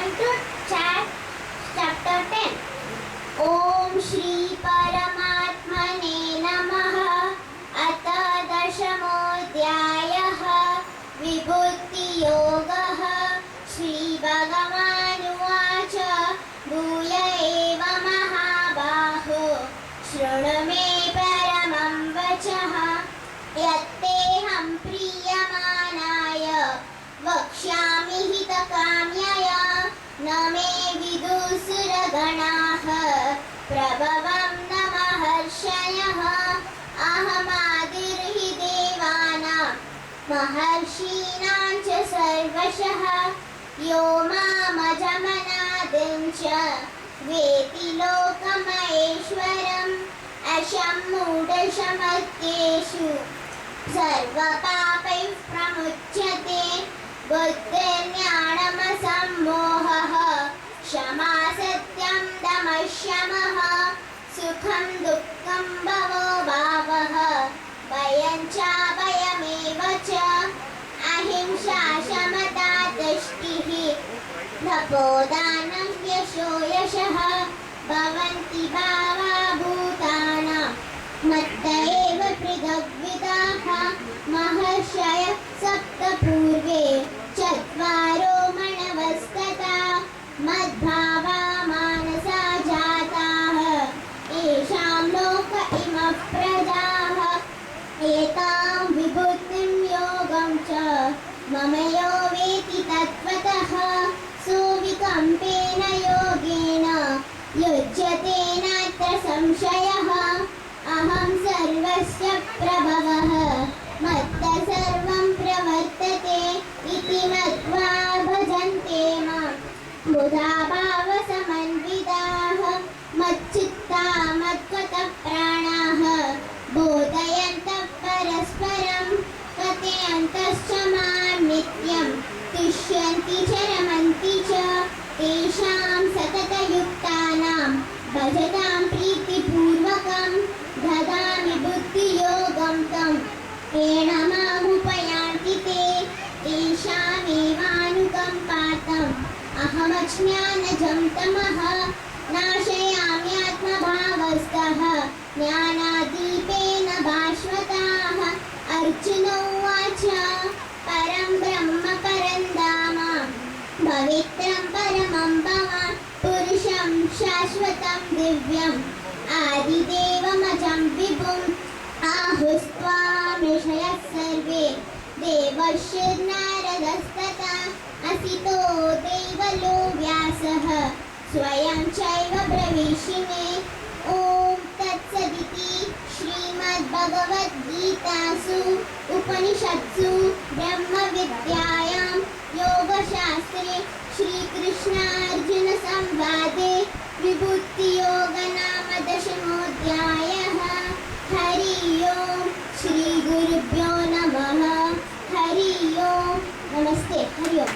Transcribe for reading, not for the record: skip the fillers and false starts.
Welcome to chapter 10. Om Shri Paramatmane Namaha. Atha Dashamodhyayah. Vibhuti Yogah. Shri Bhagavanuvacha. Bhuya eva Mahabaho. Shrunu me paramam vachah. Yatteham priyamanaya. वक्ष्यामि हितकाम्यया न मे विदुषुरगणाः प्रभवं न महर्षयः अहमादिर्हि देवानां महर्षीणां च सर्वशः यो मामजमनादिं च वेति लोकमहेश्वरम् अशम्मूढशमत्येषु सर्वपापैः प्रमुच्यते बुद्धिर्ज्ञानमसम्मोहः क्षमा सत्यं दमः शमः सुखं दुःखं भवो भावः भयं चाभयमेव च अहिंसा शमता तुष्टिः तपोदानं यशो यशः भवन्ति भावा भूतानां मत्त एव पृथग्विदाः महर्षयः सप्त पूर्वे चत्वारो मणवस्तथा मद्भावा मानसा जाताः येषां लोक इमः प्रजाः एतां विभूतिं योगं च मम यो वेति तत्त्वतः सोऽविकम्पेन योगेन युज्यते नात्र संशयः अहं सर्वस्य प्रभवः मत्तः सर्वं प्रवर्तते इति मत्वा भजन्ते मां बुधा भावसमन्विताः मच्चित्ता मद्गतः प्राणाः बोधयन्तः परस्परं कथयन्तश्च मां नित्यं तुष्यन्ति च रमन्ति च तेषां सततयुक्तानां भजतां प्रीतिपूर्वकं ददामि बुद्धियोगं तं येन मामुपयान्ति ते तेषामेवानुकम्पार्थम् अहमज्ञानजं तमः नाशयामि आत्मभावस्थः ज्ञानादीपेन भास्वताः अर्जुन उवाच परं ब्रह्म परं धाम पवित्रं परमं भवान् पुरुषं शाश्वतं दिव्यम् आदिदेवमजं विभुम् आहुस्त्वामृषयः सर्वे देवर्षिर्नारदस्तथा असितो देवलो व्यासः स्वयं चैव ब्रवीषिणे ॐ तत्सदिति श्रीमद्भगवद्गीतासु उपनिषत्सु ब्रह्मविद्यायां योगशास्त्रे श्रीकृष्णार्जुनसंवादे विभूतियोगनाम दशमोऽध्यायः हरि ओम् श्रीगुरुभ्यो नमः हरि ओम् नमस्ते हरि ओम्